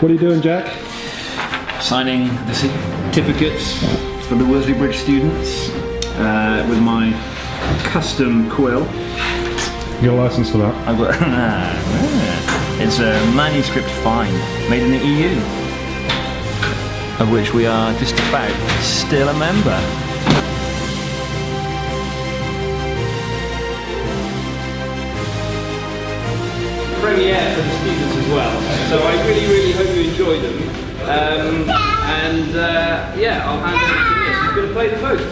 What are you doing, Jack? Signing the certificates for the Worsley Bridge students with my custom quill. You got a license for that? I've got. It's a manuscript find made in the EU, of which we are just about still a member. Premiere for the students as well, so I really hope you enjoy them. Yeah, I'll hand over to Miss, who's going to play the post.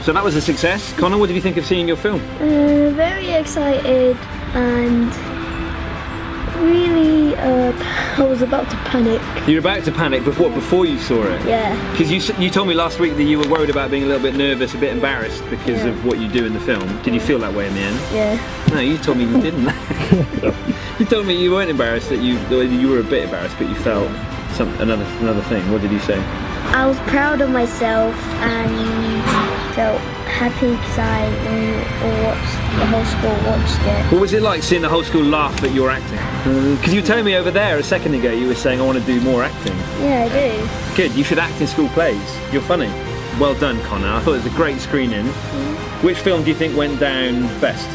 So that was a success. Connor, what did you think of seeing your film? Very excited and really, I was about to panic. You were about to panic before you saw it? Yeah. Because you told me last week that you were worried about being a little bit nervous, a bit embarrassed because of what you do in the film. Did you feel that way in the end? Yeah. No, you told me you didn't. You told me you weren't embarrassed, that you were a bit embarrassed, but you felt another thing. What did you say? I was proud of myself and felt happy because the whole school watched it. What was it like seeing the whole school laugh at your acting? Because you were telling me over there a second ago, you were saying, I want to do more acting. Yeah, I do. Good, you should act in school plays. You're funny. Well done, Connor. I thought it was a great screening. Which film do you think went down best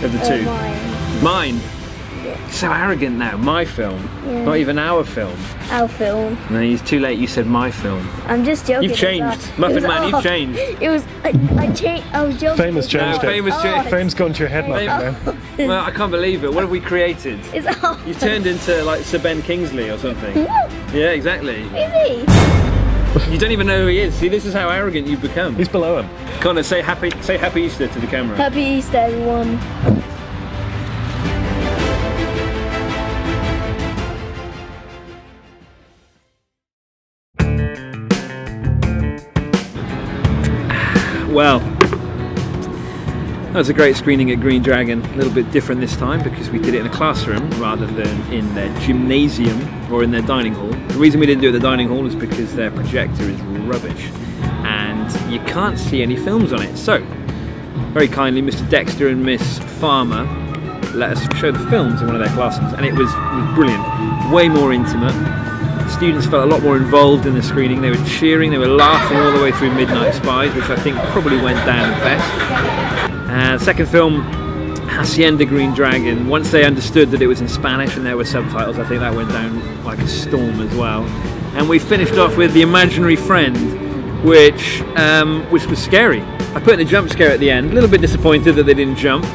of the two? Mine. Mine? So arrogant now. My film. Yeah. Not even our film. Our film. No, it's too late. You said my film. I'm just joking. You've changed. Muffin Man, you've changed. It was, I changed, I was joking. Fame has changed. Fame's gone to your head, Muffin Man. Well, I can't believe it. What have we created? It's off. You turned into like Sir Ben Kingsley or something. Yeah, exactly. Is he? You don't even know who he is. See, this is how arrogant you've become. He's below him. Connor, say happy Easter to the camera. Happy Easter, everyone. Well, that was a great screening at Green Dragon. A little bit different this time because we did it in a classroom rather than in their gymnasium or in their dining hall. The reason we didn't do it at the dining hall is because their projector is rubbish and you can't see any films on it. So, very kindly, Mr. Dexter and Miss Farmer let us show the films in one of their classrooms, and it was brilliant. Way more intimate. Students felt a lot more involved in the screening. They were cheering, they were laughing all the way through Midnight Spies, which I think probably went down best. Second film, Hacienda Green Dragon. Once they understood that it was in Spanish and there were subtitles, I think that went down like a storm as well. And we finished off with The Imaginary Friend, which was scary. I put in a jump scare at the end, a little bit disappointed that they didn't jump.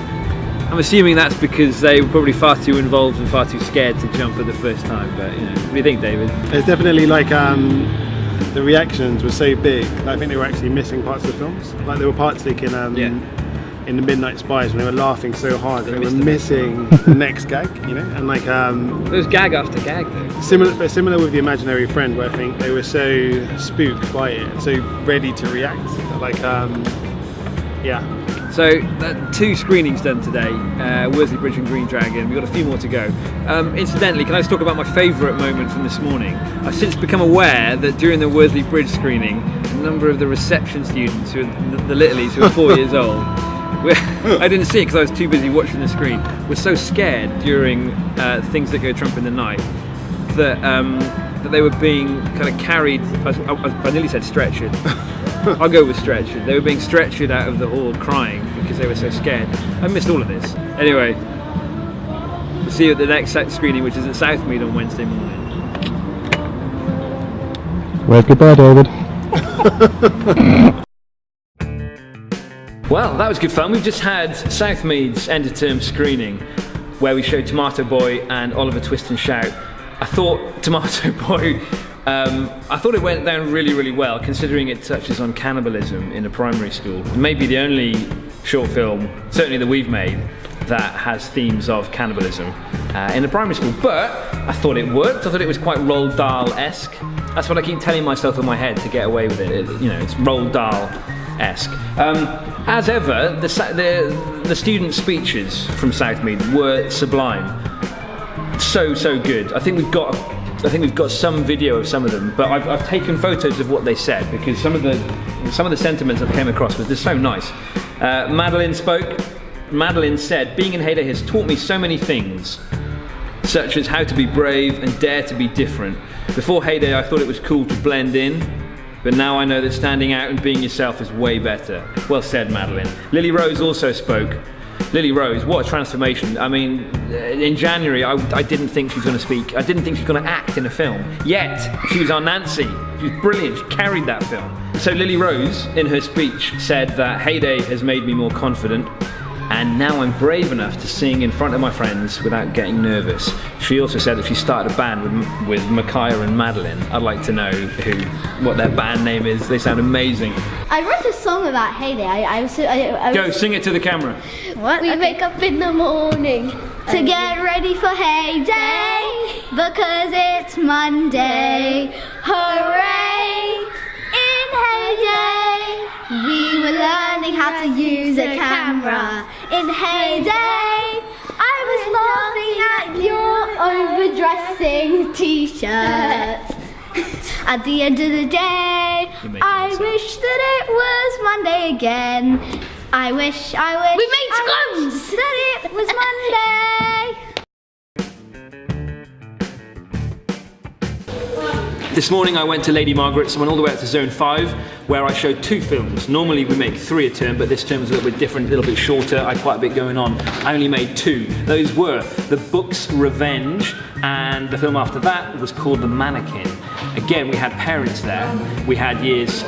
I'm assuming that's because they were probably far too involved and far too scared to jump at the first time, but you know, what do you think, David? It's definitely like the reactions were so big that I think they were actually missing parts of the films. Like there were parts like in the Midnight Spies when they were laughing so hard that they were missing the next gag, you know, and like it was gag after gag though. Similar with The Imaginary Friend, where I think they were so spooked by it and so ready to react. Like yeah. So, two screenings done today, Worsley Bridge and Green Dragon. We've got a few more to go. Incidentally, can I just talk about my favourite moment from this morning? I've since become aware that during the Worsley Bridge screening, a number of the reception students, the littlies who are 4 years old, I didn't see it because I was too busy watching the screen, were so scared during Things That Go Trump in the Night that they were being kind of carried, I nearly said stretchered. I'll go with stretchered. They were being stretchered out of the hall crying because they were so scared. I missed all of this. Anyway, we'll see you at the next screening, which is at Southmead on Wednesday morning. Wave goodbye, David. Well, that was good fun. We've just had Southmead's end of term screening where we showed Tomato Boy and Oliver Twist and Shout. I thought Tomato Boy I thought it went down really well, considering it touches on cannibalism in a primary school. It may be the only short film, certainly that we've made, that has themes of cannibalism in a primary school, but I thought it worked. I thought it was quite Roald Dahl-esque. That's what I keep telling myself in my head to get away with it. You know, it's Roald Dahl-esque. As ever, the student speeches from Southmead were sublime. So good. I think we've got some video of some of them, but I've taken photos of what they said because some of the sentiments I've came across was just so nice. Madeline spoke. Madeline said, "Being in Heyday has taught me so many things, such as how to be brave and dare to be different. Before Heyday, I thought it was cool to blend in, but now I know that standing out and being yourself is way better." Well said, Madeline. Lily Rose also spoke. Lily Rose, what a transformation. I mean, in January, I didn't think she was going to speak. I didn't think she was going to act in a film. Yet, she was our Nancy. She was brilliant. She carried that film. So Lily Rose, in her speech, said that Heyday has made me more confident, and now I'm brave enough to sing in front of my friends without getting nervous. She also said that she started a band with Micaiah and Madeline. I'd like to know what their band name is. They sound amazing. I wrote a song about Heyday. Go, sing it to the camera. What? We wake up in the morning to get ready for Heyday because it's Monday. Hooray! In Heyday, we were learning how to use a camera. In Heyday, I was laughing at your overdressing t-shirts. At the end of the day, I wish that it was Monday again. I wish we made scones that it was Monday. This morning I went to Lady Margaret's. I went all the way up to Zone 5, where I showed 2 films. Normally we make 3 a term, but this term was a little bit different, a little bit shorter. I had quite a bit going on. I only made 2. Those were The Book's Revenge, and the film after that was called The Mannequin. Again, we had parents there. We had years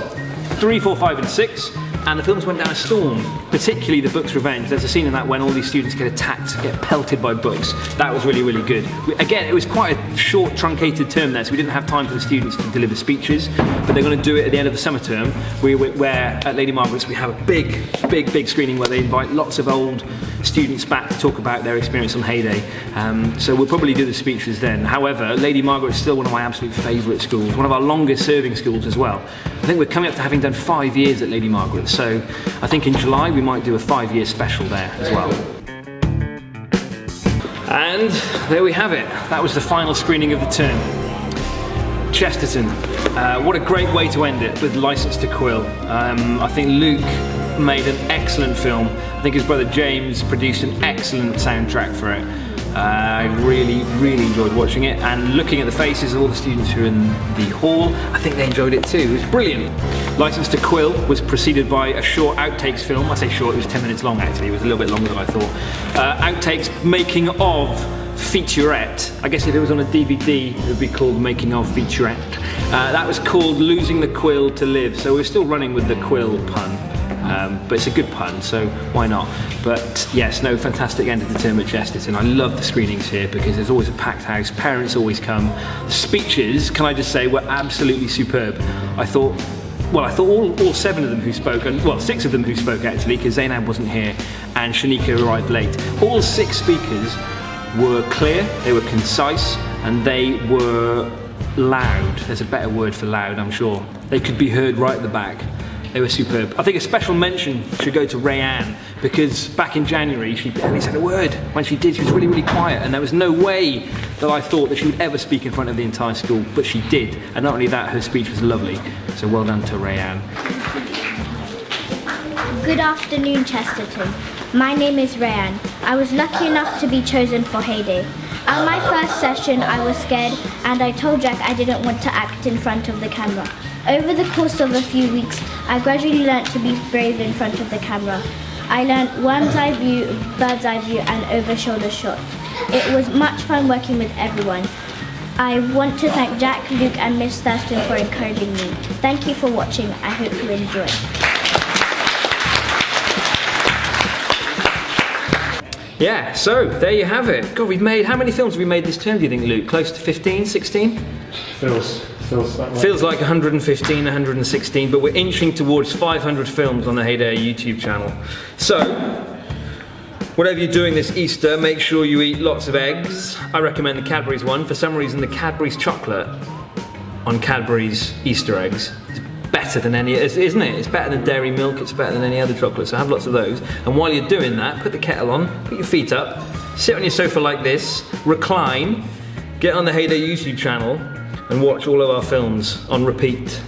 3, 4, 5 and 6, and the films went down a storm, particularly The Book's Revenge. There's a scene in that when all these students get attacked, get pelted by books. That was really, really good. Again, it was quite a short, truncated term there, so we didn't have time for the students to deliver speeches, but they're going to do it at the end of the summer term, where at Lady Margaret's we have a big screening where they invite lots of old students back to talk about their experience on Heyday. So we'll probably do the speeches then. However, Lady Margaret's still one of my absolute favourite schools, one of our longest serving schools as well. I think we're coming up to having done 5 years at Lady Margaret's, so I think in July we might do a 5-year special there as well. And there we have it. That was the final screening of the term. Chesterton. What a great way to end it with License to Quill. I think Luke made an excellent film. I think his brother James produced an excellent soundtrack for it. I really enjoyed watching it, and looking at the faces of all the students who were in the hall, I think they enjoyed it too. It was brilliant. License to Quill was preceded by a short outtakes film. I say short, it was 10 minutes long actually, it was a little bit longer than I thought. Outtakes, making of featurette. I guess if it was on a DVD, it would be called Making of Featurette. That was called Losing the Quill to Live, so we're still running with the quill pun. But it's a good pun, so why not? But yes, no, fantastic end of the term at Chesterton. I love the screenings here because there's always a packed house, parents always come. The speeches, can I just say, were absolutely superb. I thought all 7 of them who spoke, and well, 6 of them who spoke actually, because Zainab wasn't here and Shanika arrived late. All 6 speakers were clear, they were concise, and they were loud. There's a better word for loud, I'm sure. They could be heard right at the back. They were superb. I think a special mention should go to Rayanne, because back in January she barely said a word. When she did, she was really quiet, and there was no way that I thought that she would ever speak in front of the entire school, but she did. And not only that, her speech was lovely. So well done to Rayanne. Good afternoon, Chesterton. My name is Rayanne. I was lucky enough to be chosen for Heyday. At my first session, I was scared, and I told Jack I didn't want to act in front of the camera. Over the course of a few weeks, I gradually learnt to be brave in front of the camera. I learnt worm's eye view, bird's eye view, and over-shoulder shot. It was much fun working with everyone. I want to thank Jack, Luke, and Miss Thurston for encouraging me. Thank you for watching. I hope you enjoy. Yeah, so there you have it. God, we've made, how many films have we made this term, do you think, Luke? Close to 15, 16? Feels that way. Feels like 115, 116, but we're inching towards 500 films on the Heyday YouTube channel. So, Whatever you're doing this Easter, make sure you eat lots of eggs. I recommend the Cadbury's one. For some reason, the Cadbury's chocolate on Cadbury's Easter eggs is better than any, isn't it? It's better than dairy milk, it's better than any other chocolate, so have lots of those. And while you're doing that, put the kettle on, put your feet up, sit on your sofa like this, recline, get on the Heyday YouTube channel, and watch all of our films on repeat.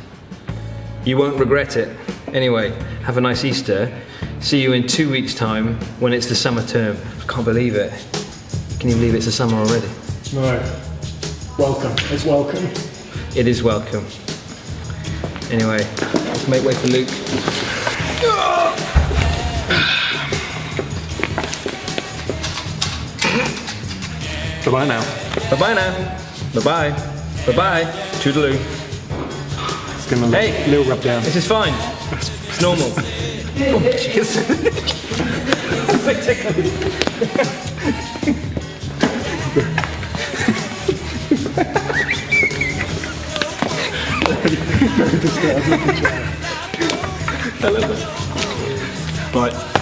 You won't regret it. Anyway, have a nice Easter. See you in 2 weeks' time when it's the summer term. I can't believe it. Can you believe it's the summer already? No. Welcome. It's welcome. It is welcome. Anyway, let's make way for Luke. Bye-bye now. Bye-bye now. Bye-bye. Bye-bye. Toodaloo. It's gonna Hey. little rub down. This is fine. It's normal. Oh, cheers. Bye.